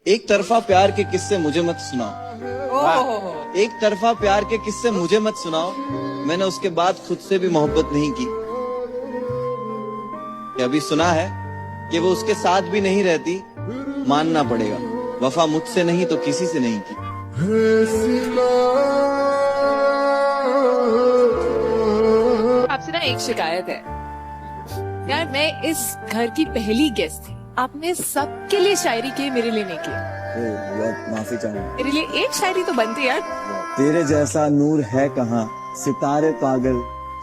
एक तरफा प्यार के किस्से मुझे मत सुनाओ, एक तरफा प्यार के किस्से मुझे मत सुनाओ। मैंने उसके बाद खुद से भी मोहब्बत नहीं की। अभी सुना है कि वो उसके साथ भी नहीं रहती, मानना पड़ेगा वफा मुझसे नहीं तो किसी से नहीं की। आपसे ना एक शिकायत है यार, मैं इस घर की पहली गेस्ट थी, आपने सबके लिए शायरी की, मेरे लिए नहीं की। माफी चाहूंगा। मेरे लिए एक शायरी तो बनती यार। तेरे जैसा नूर है कहाँ, सितारे पागल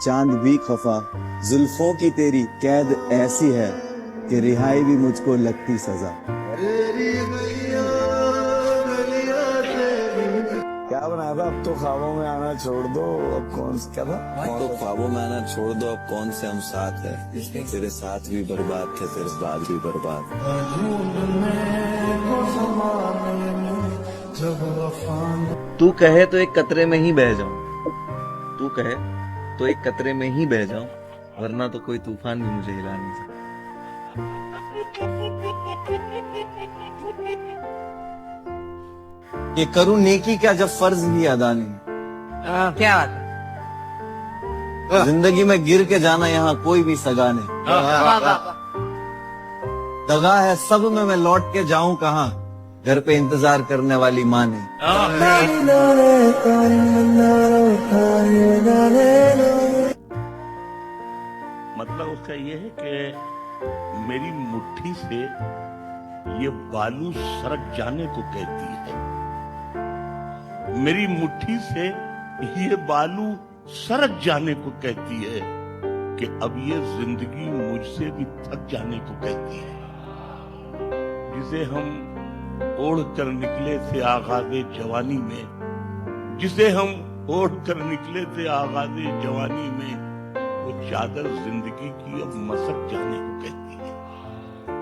चांद भी खफा, जुल्फों की तेरी कैद ऐसी है कि रिहाई भी मुझको लगती सजा। क्या बनाया था? अब तो ख्वाबों में आना छोड़ दो, अब कौन सा क्या था? अब तो ख्वाबों में आना छोड़ दो, अब कौन से हम साथ है, तेरे साथ भी बर्बाद थे, तेरे बाद भी बर्बाद। तू कहे तो एक कतरे में ही बह जाऊं, तू कहे तो एक कतरे में ही बह जाऊं, वरना तो कोई तूफान भी मुझे हिला नहीं सकता। ये करूं नेकी क्या जब फर्ज ही अदा नहीं। क्या बात है? जिंदगी में गिर के जाना यहाँ कोई भी सगा नहीं। वाह, वाह। दगा है सब में, मैं लौट के जाऊं कहाँ, घर पे इंतजार करने वाली माँ ने। मतलब उसका ये है कि मेरी मुट्ठी से ये बालू सरक जाने को कहती है, मेरी मुट्ठी से ये बालू सरक जाने को कहती है कि अब ये जिंदगी मुझसे भी थक जाने को कहती है। जिसे हम ओढ़ कर निकले थे आगाज़े जवानी में, जिसे हम ओढ़ कर निकले थे आगाज़े जवानी में, वो चादर जिंदगी की अब मसक जाने को कहती है।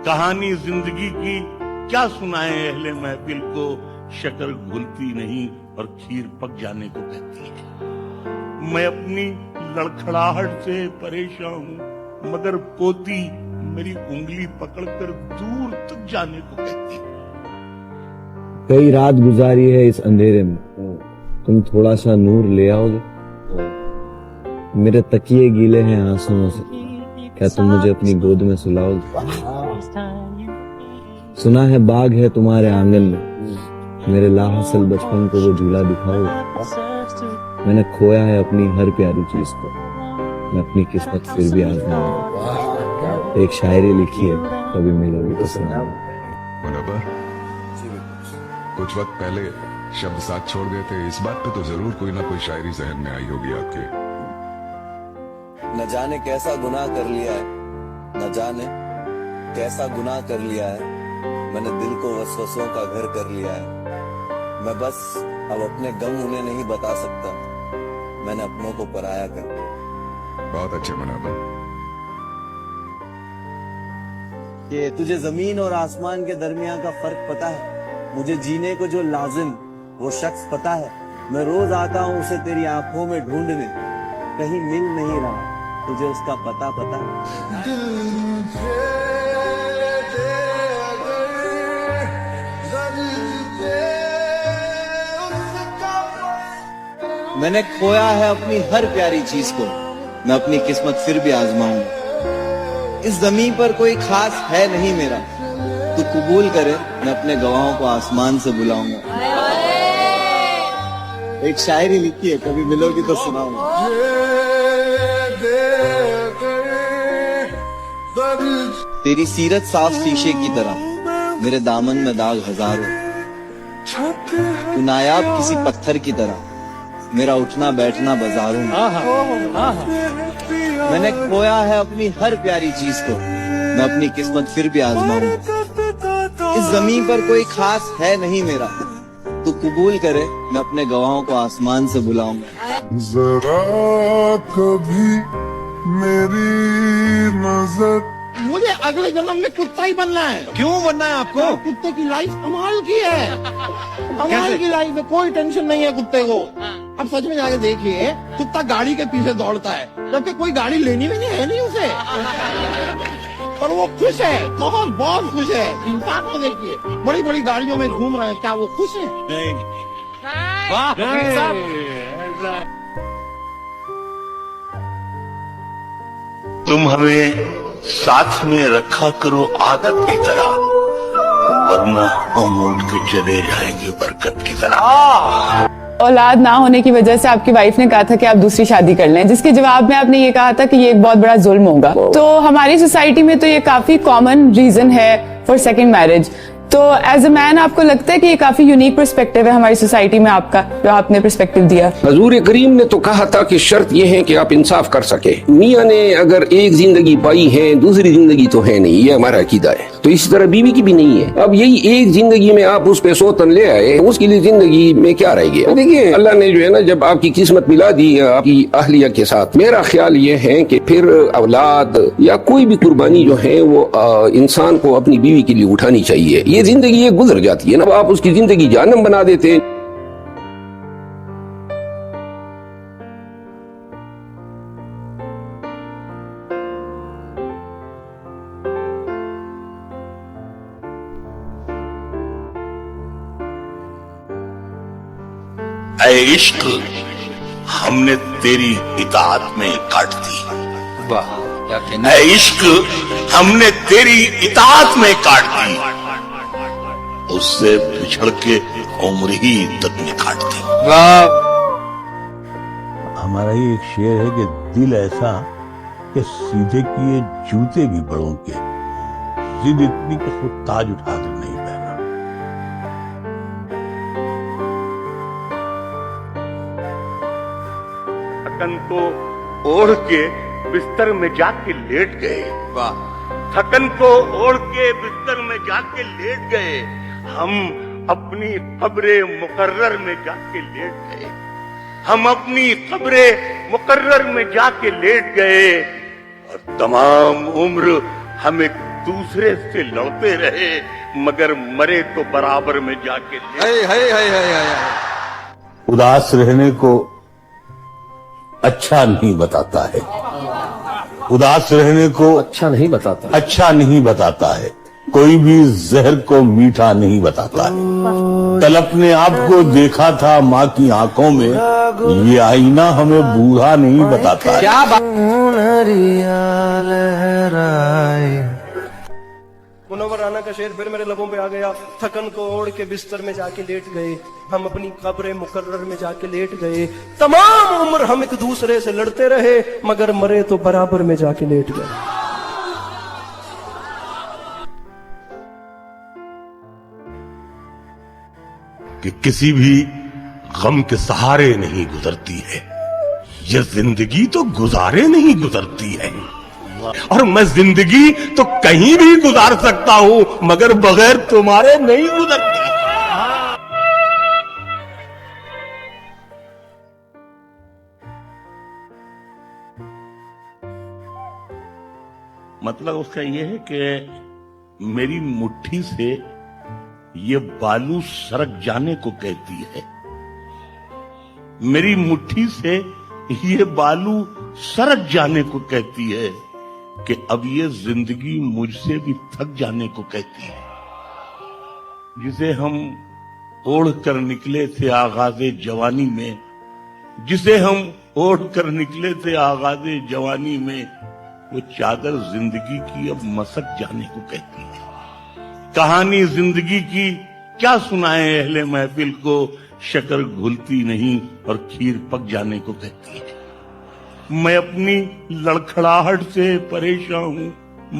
कहानी जिंदगी की क्या सुनाए अहले महफिल को, शक्कर घुलती नहीं और खीर पक जाने को कहती है। मैं अपनी लड़खड़ाहट से परेशान हूँ, मगर पोती मेरी उंगली पकड़कर दूर तक जाने को कहती है। कई रात गुजारी है इस अंधेरे में, तुम थोड़ा सा नूर ले आओगे। मेरे तकिए गीले हैं आंसुओं से, क्या तुम मुझे अपनी गोद में सुलाओगे। सुना है बाग है तुम्हारे आंगन में, मेरे लाहसल बचपन को वो झूला दिखाओगे। मैंने खोया है अपनी हर प्यारी चीज को, मैं अपनी किस्मत फिर भी आजमाऊंगा। एक शायरी लिखी है, कभी मिलोगी तो सुनाऊंगा। मुनव्वर, कुछ वक्त पहले शब्द साथ छोड़ गए थे, इस बात पे तो जरूर कोई ना कोई शायरी जहन में आई होगी आपके। न जाने कैसा गुनाह कर लिया है, न जाने कैसा गुनाह कर लिया है, मैंने दिल को वसवसों का घर कर लिया है। मैं बस अब अपने गम उन्हें नहीं बता सकता, मैंने अपनों को पराया कर दिया। बहुत अच्छे मुनव्वर। कि तुझे जमीन और आसमान के दरमियान का फर्क पता है, मुझे जीने को जो लाजिम वो शख्स पता है। मैं रोज आता हूँ उसे तेरी आंखों में ढूंढने, कहीं मिल नहीं रहा, तुझे उसका पता है। मैंने खोया है अपनी हर प्यारी चीज को, मैं अपनी किस्मत फिर भी आजमाऊंगा। इस जमीन पर कोई खास है नहीं मेरा, तू कबूल करे मैं अपने गवाहों को आसमान से बुलाऊंगा। एक शायरी लिखी है, कभी मिलोगी तो सुनाऊंगा। तेरी सीरत साफ शीशे की तरह, मेरे दामन में दाग हजारों। तू नायाब किसी पत्थर की तरह, मेरा उठना बैठना बाजारों में। मैंने खोया है अपनी हर प्यारी चीज को, मैं अपनी किस्मत फिर भी आजमाऊंगा। इस जमीन पर कोई खास है नहीं मेरा, तू कबूल करे मैं अपने गवाहों को आसमान से बुलाऊंगा। जरा कभी मेरी नजर, मुझे अगले जन्म में कुत्ता ही बनना है। क्यों बनना है आपको? कुत्ते की लाइफ कमाल की है, कमाल की लाइफ है, कोई टेंशन नहीं है कुत्ते को। अब सच में जाके देखिए, कुत्ता गाड़ी के पीछे दौड़ता है, जबकि कोई गाड़ी लेनी भी नहीं है नहीं उसे। पर वो खुश है, बहुत बहुत खुश है। इंसान को देखिए, बड़ी बड़ी गाड़ियों में घूम रहे हैं, क्या वो खुश है? तुम हमें साथ में रखा करो आदत की तरह, वरना हम उठ के चले जाएंगे बरकत की तरह। औलाद ना होने की वजह से आपकी वाइफ ने कहा था कि आप दूसरी शादी कर लें, जिसके जवाब में आपने ये कहा था कि ये एक बहुत बड़ा जुल्म होगा। तो हमारी सोसाइटी में तो ये काफी कॉमन रीजन है फॉर सेकंड मैरिज। तो एज अ मैन आपको लगता है कि ये काफी यूनिक पर्सपेक्टिव है हमारी सोसाइटी में आपका, जो आपने पर्सपेक्टिव दिया? हजूर करीम ने तो कहा था कि शर्त यह है कि आप इंसाफ कर सके। मियाँ ने अगर एक जिंदगी पाई है, दूसरी जिंदगी तो है नहीं, ये हमारा अकीदा है। तो इसी तरह बीवी की भी नहीं है। अब यही एक जिंदगी में आप उस पे सोतन ले आए, उसके लिए जिंदगी में क्या रह गया? देखिए, अल्लाह ने जो है ना, जब आपकी किस्मत मिला दी आपकी अहलिया के साथ, मेरा ख्याल ये है कि फिर औलाद या कोई भी कुर्बानी जो है वो इंसान को अपनी बीवी के लिए उठानी चाहिए। ये जिंदगी ये गुजर जाती है ना, आप उसकी जिंदगी जहन्नम बना देते हैं। ऐ इश्क, हमने तेरी इताअत में काट दी। वाह, क्या कहना। ऐ इश्क, हमने तेरी इताअत में काट दी, उससे बिछड़ के उम्र ही इद्दत में काट दी। वाह। हमारा ये एक शेर है कि दिल ऐसा कि सीधे किए जूते भी बड़ों के, जिद इतनी कि खुद ताज उठाकर नहीं पहना। थकन को ओढ़ के बिस्तर में जाके लेट गए। वाह। थकन को ओढ़ के बिस्तर में जाके लेट गए, हम अपनी कब्रे मुकर्रर में जाके लेट गए। हम अपनी कब्रे मुकर्रर में जाके लेट गए, और तमाम उम्र हम एक दूसरे से लड़ते रहे, मगर मरे तो बराबर में जाके उदास रहने को अच्छा नहीं बताता है, उदास रहने को अच्छा नहीं बताता है, कोई भी जहर को मीठा नहीं बताता है। कल अपने आप को देखा था माँ की आंखों में, ये आईना हमें बूढ़ा नहीं बताता है। क्या बात। मुनव्वर राना का शेर फिर मेरे लबों पे आ गया। थकन को ओढ़ के बिस्तर में जाके लेट गए, हम अपनी कब्र मुकर्रर में जाके लेट गए, तमाम उम्र हम एक दूसरे से लड़ते रहे, मगर मरे तो बराबर में जाके लेट गए। कि किसी भी गम के सहारे नहीं गुजरती है, ये जिंदगी तो गुजारे नहीं गुजरती है। और मैं जिंदगी तो कहीं भी गुजार सकता हूं, मगर बगैर तुम्हारे नहीं गुजरती। मतलब उसका यह है कि मेरी मुट्ठी से ये बालू सरक जाने को कहती है, मेरी मुट्ठी से ये बालू सरक जाने को कहती है, कि अब ये जिंदगी मुझसे भी थक जाने को कहती है। जिसे हम ओढ़ कर निकले थे आगाज़े जवानी में, जिसे हम ओढ़ कर निकले थे आगाज़े जवानी में, वो चादर जिंदगी की अब मसक जाने को कहती है। कहानी जिंदगी की क्या सुनाए अहले महफिल को, शक्कर घुलती नहीं और खीर पक जाने को कहती है। मैं अपनी लड़खड़ाहट से परेशान हूं,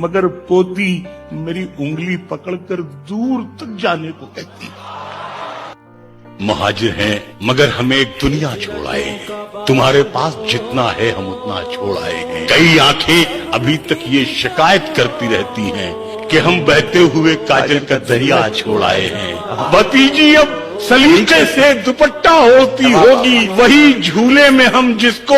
मगर पोती मेरी उंगली पकड़कर दूर तक जाने को कहती है। महाजिर हैं मगर हमें एक दुनिया छोड़ आए हैं, तुम्हारे पास जितना है हम उतना छोड़ आए हैं। कई आंखें अभी तक ये शिकायत करती रहती हैं कि हम बहते हुए काजल का दरिया छोड़ आए हैं। भतीजी अब सलीके से दुपट्टा ओढ़ती होगी, वही झूले में हम जिसको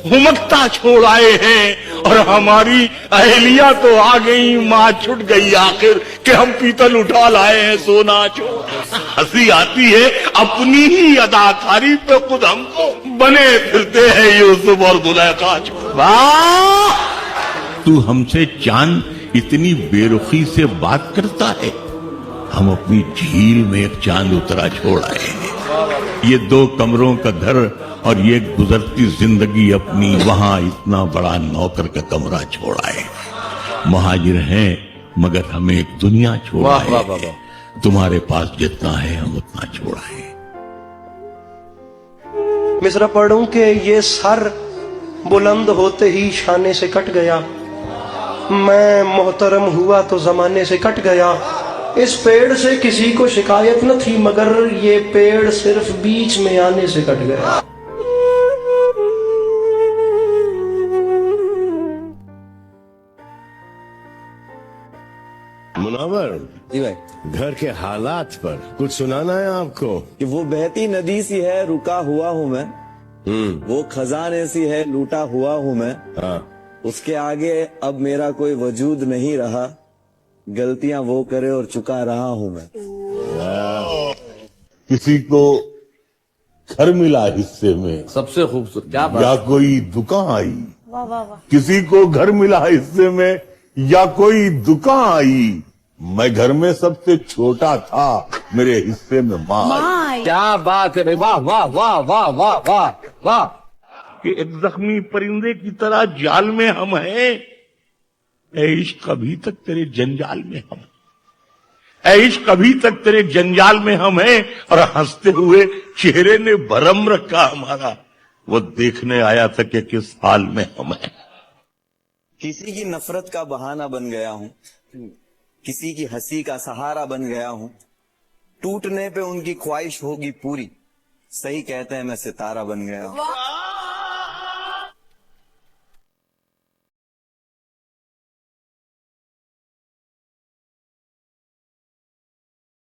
हुमकता छोड़ आए हैं। और हमारी अहलिया तो आ गई, माँ छुट गई आखिर कि हम पीतल उठा लाए हैं सोना छोड़। हंसी आती है अपनी ही अदाकारी पे, खुद हमको बने फिरते हैं यूसुफ और जुलेखा छोड़। वाह, तू हमसे चांद इतनी बेरुखी से बात करता है। हम अपनी झील में एक चांद उतरा छोड़ आए हैं। ये 2 कमरों का घर और ये गुजरती जिंदगी अपनी, वहां इतना बड़ा नौकर का कमरा छोड़ आए। महाजिर हैं मगर हमें एक दुनिया छोड़ आए। तुम्हारे पास जितना है हम उतना छोड़ आए। मिसरा पढ़ूं के ये सर बुलंद होते ही शाने से कट गया, मैं मोहतरम हुआ तो जमाने से कट गया। इस पेड़ से किसी को शिकायत न थी मगर ये पेड़ सिर्फ बीच में आने से कट गया। मुनावर जी भाई, घर के हालात पर कुछ सुनाना है आपको? कि वो बहती नदी सी है, रुका हुआ हूँ मैं। वो खजाने सी है, लूटा हुआ हूँ मैं। उसके आगे अब मेरा कोई वजूद नहीं रहा, गलतियां वो करे और चुका रहा हूँ मैं। किसी को घर मिला हिस्से में, सबसे खूबसूरत या कोई दुकान आई। किसी को घर मिला हिस्से में या कोई दुकान आई। मैं घर में सबसे छोटा था, मेरे हिस्से में माँ। क्या बात है भाई, वाह वाह वाह वाह वाह वाह वाह। कि एक जख्मी परिंदे की तरह जाल में हम हैं। ऐ इश्क अभी तक तेरे जंजाल में हम, ऐ इश्क अभी तक तेरे जंजाल में हम हैं। और हंसते हुए चेहरे ने भरम रखा हमारा, वो देखने आया था कि किस हाल में हम हैं। किसी की नफरत का बहाना बन गया हूँ, किसी की हंसी का सहारा बन गया हूँ। टूटने पे उनकी ख्वाहिश होगी पूरी, सही कहते हैं मैं सितारा बन गया हूँ।